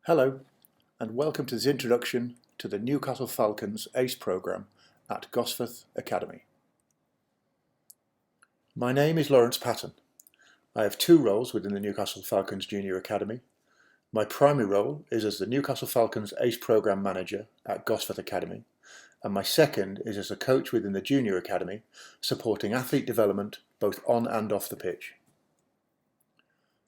Hello, and welcome to this introduction to the Newcastle Falcons ACE programme at Gosforth Academy. My name is Lawrence Patton. I have two roles within the Newcastle Falcons Junior Academy. My primary role is as the Newcastle Falcons ACE programme manager at Gosforth Academy, and my second is as a coach within the Junior Academy, supporting athlete development both on and off the pitch.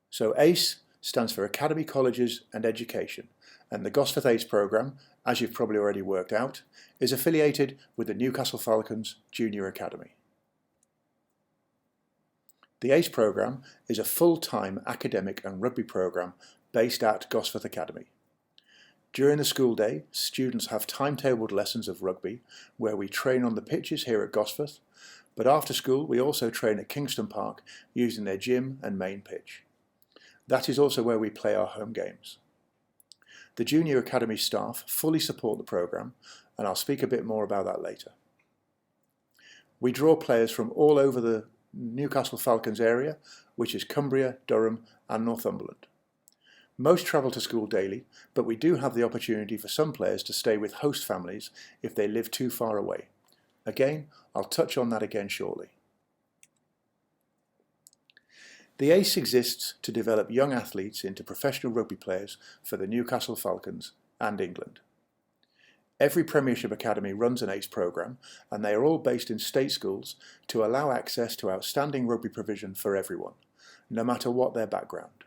So ACE stands for Academy, Colleges and Education, and the Gosforth ACE programme, as you've probably already worked out, is affiliated with the Newcastle Falcons Junior Academy. The ACE programme is a full-time academic and rugby programme based at Gosforth Academy. During the school day, students have timetabled lessons of rugby where we train on the pitches here at Gosforth, but after school we also train at Kingston Park using their gym and main pitch. That is also where we play our home games. The Junior Academy staff fully support the programme, and I'll speak a bit more about that later. We draw players from all over the Newcastle Falcons area, which is Cumbria, Durham and Northumberland. Most travel to school daily, but we do have the opportunity for some players to stay with host families if they live too far away. Again, I'll touch on that again shortly. The ACE exists to develop young athletes into professional rugby players for the Newcastle Falcons and England. Every Premiership Academy runs an ACE programme, and they are all based in state schools to allow access to outstanding rugby provision for everyone, no matter what their background.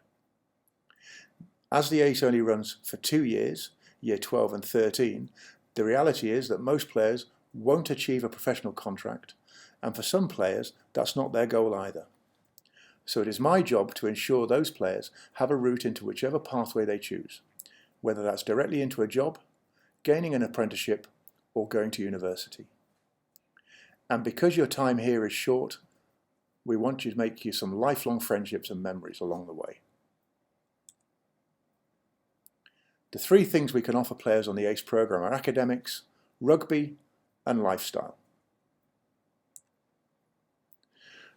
As the ACE only runs for 2 years, year 12 and 13, the reality is that most players won't achieve a professional contract, and for some players that's not their goal either. So it is my job to ensure those players have a route into whichever pathway they choose, whether that's directly into a job, gaining an apprenticeship, or going to university. And because your time here is short, we want to make you some lifelong friendships and memories along the way. The three things we can offer players on the ACE programme are academics, rugby, and lifestyle.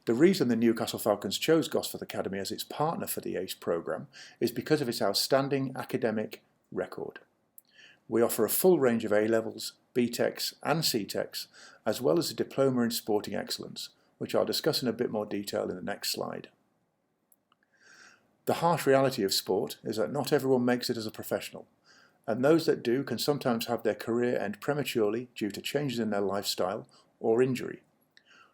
The reason the Newcastle Falcons chose Gosforth Academy as its partner for the ACE programme is because of its outstanding academic record. We offer a full range of A-levels, B-Techs and C-Techs, as well as a Diploma in Sporting Excellence, which I'll discuss in a bit more detail in the next slide. The harsh reality of sport is that not everyone makes it as a professional, and those that do can sometimes have their career end prematurely due to changes in their lifestyle or injury.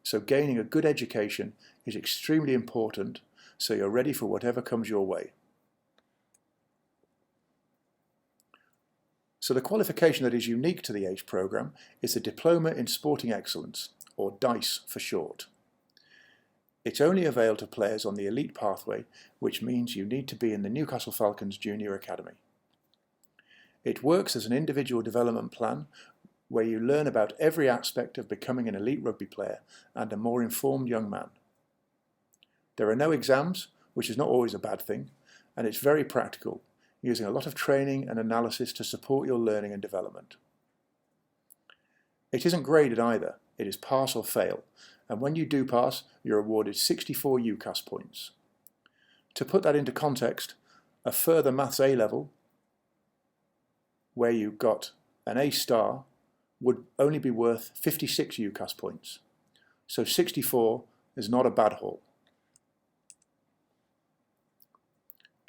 So gaining a good education is extremely important so you're ready for whatever comes your way. So the qualification that is unique to the ACE programme is the Diploma in Sporting Excellence, or DICE for short. It's only available to players on the elite pathway, which means you need to be in the Newcastle Falcons Junior Academy. It works as an individual development plan where you learn about every aspect of becoming an elite rugby player and a more informed young man. There are no exams, which is not always a bad thing, and it's very practical, using a lot of training and analysis to support your learning and development. It isn't graded either, it is pass or fail, and when you do pass, you're awarded 64 UCAS points. To put that into context, a further Maths A-level, where you got an A star, would only be worth 56 UCAS points. So 64 is not a bad haul.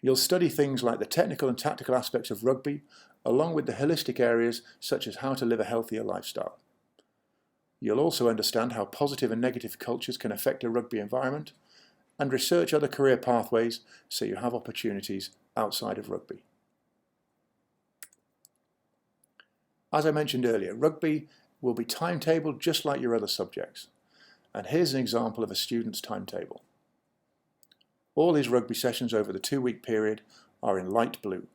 You'll study things like the technical and tactical aspects of rugby, along with the holistic areas such as how to live a healthier lifestyle. You'll also understand how positive and negative cultures can affect a rugby environment, and research other career pathways so you have opportunities outside of rugby. As I mentioned earlier, rugby will be timetabled just like your other subjects. And here's an example of a student's timetable. All his rugby sessions over the 2-week period are in light blue.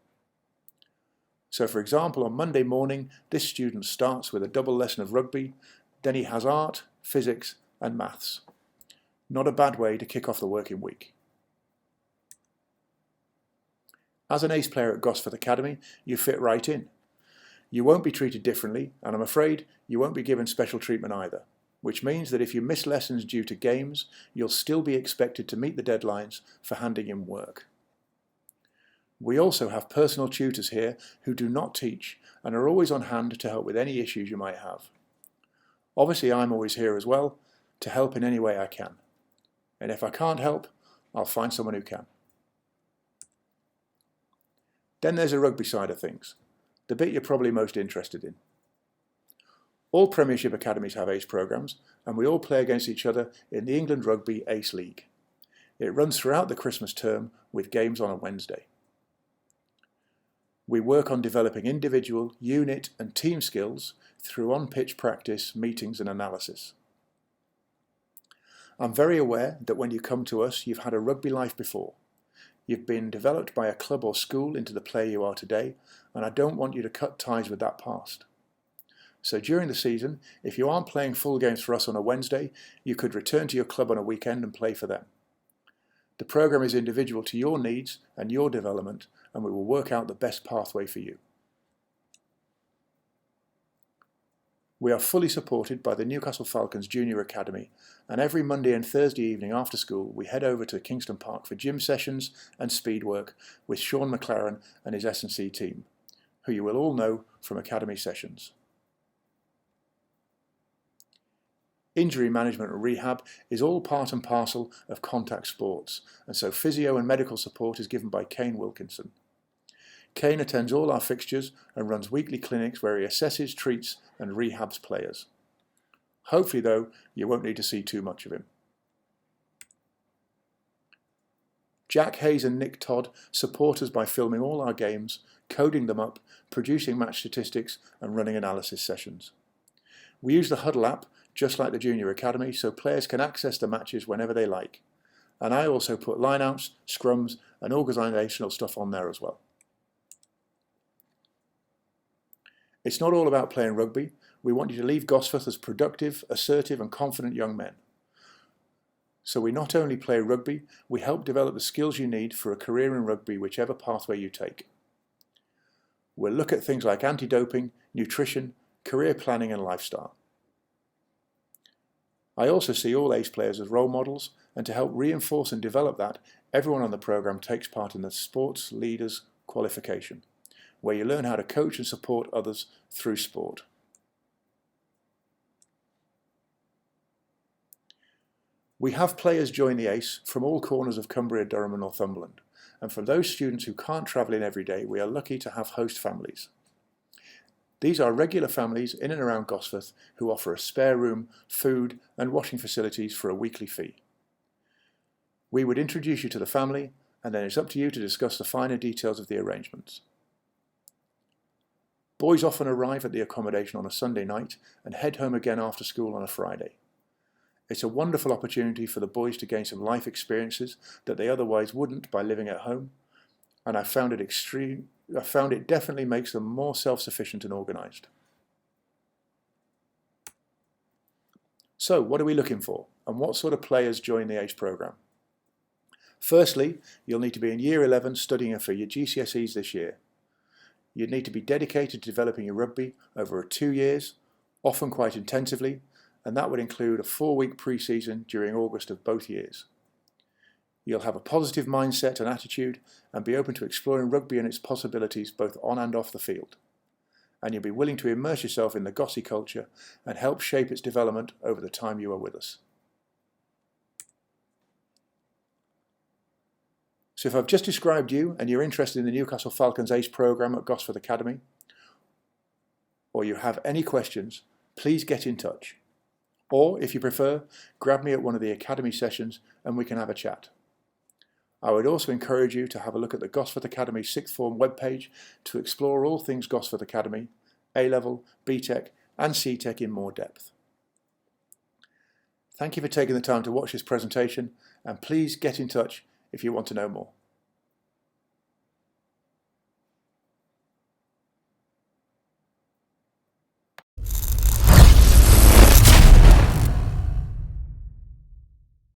So for example, on Monday morning, this student starts with a double lesson of rugby, then he has art, physics and maths. Not a bad way to kick off the working week. As an ACE player at Gosforth Academy, you fit right in. You won't be treated differently, and I'm afraid you won't be given special treatment either, which means that if you miss lessons due to games, you'll still be expected to meet the deadlines for handing in work. We also have personal tutors here who do not teach and are always on hand to help with any issues you might have. Obviously, I'm always here as well to help in any way I can. And if I can't help, I'll find someone who can. Then there's the rugby side of things, the bit you're probably most interested in. All Premiership academies have ACE programmes, and we all play against each other in the England Rugby ACE League. It runs throughout the Christmas term with games on a Wednesday. We work on developing individual, unit and team skills through on-pitch practice, meetings and analysis. I'm very aware that when you come to us, you've had a rugby life before. You've been developed by a club or school into the player you are today, and I don't want you to cut ties with that past. So during the season, if you aren't playing full games for us on a Wednesday, you could return to your club on a weekend and play for them. The programme is individual to your needs and your development, and we will work out the best pathway for you. We are fully supported by the Newcastle Falcons Junior Academy, and every Monday and Thursday evening after school we head over to Kingston Park for gym sessions and speed work with Sean McLaren and his S&C team, who you will all know from academy sessions. Injury management and rehab is all part and parcel of contact sports, and so physio and medical support is given by Kane Wilkinson. Kane attends all our fixtures and runs weekly clinics where he assesses, treats and rehabs players. Hopefully though, you won't need to see too much of him. Jack Hayes and Nick Todd support us by filming all our games, coding them up, producing match statistics and running analysis sessions. We use the Huddle app just like the Junior Academy, so players can access the matches whenever they like. And I also put lineouts, scrums and organisational stuff on there as well. It's not all about playing rugby. We want you to leave Gosforth as productive, assertive and confident young men. So we not only play rugby, we help develop the skills you need for a career in rugby, whichever pathway you take. We'll look at things like anti-doping, nutrition, career planning and lifestyle. I also see all ACE players as role models, and to help reinforce and develop that, everyone on the programme takes part in the Sports Leaders Qualification, where you learn how to coach and support others through sport. We have players join the ACE from all corners of Cumbria, Durham and Northumberland, and for those students who can't travel in every day, we are lucky to have host families. These are regular families in and around Gosforth who offer a spare room, food and washing facilities for a weekly fee. We would introduce you to the family, and then it's up to you to discuss the finer details of the arrangements. Boys often arrive at the accommodation on a Sunday night and head home again after school on a Friday. It's a wonderful opportunity for the boys to gain some life experiences that they otherwise wouldn't by living at home, and I found it definitely makes them more self-sufficient and organised. So what are we looking for, and what sort of players join the ACE programme? Firstly, you'll need to be in Year 11 studying for your GCSEs this year. You'd need to be dedicated to developing your rugby over 2 years, often quite intensively, and that would include a 4-week pre-season during August of both years. You'll have a positive mindset and attitude and be open to exploring rugby and its possibilities both on and off the field. And you'll be willing to immerse yourself in the Gossie culture and help shape its development over the time you are with us. So if I've just described you and you're interested in the Newcastle Falcons ACE programme at Gosforth Academy, or you have any questions, please get in touch. Or, if you prefer, grab me at one of the Academy sessions and we can have a chat. I would also encourage you to have a look at the Gosforth Academy 6th Form webpage to explore all things Gosforth Academy, A-Level, B-Tech and C-Tech in more depth. Thank you for taking the time to watch this presentation, and please get in touch if you want to know more.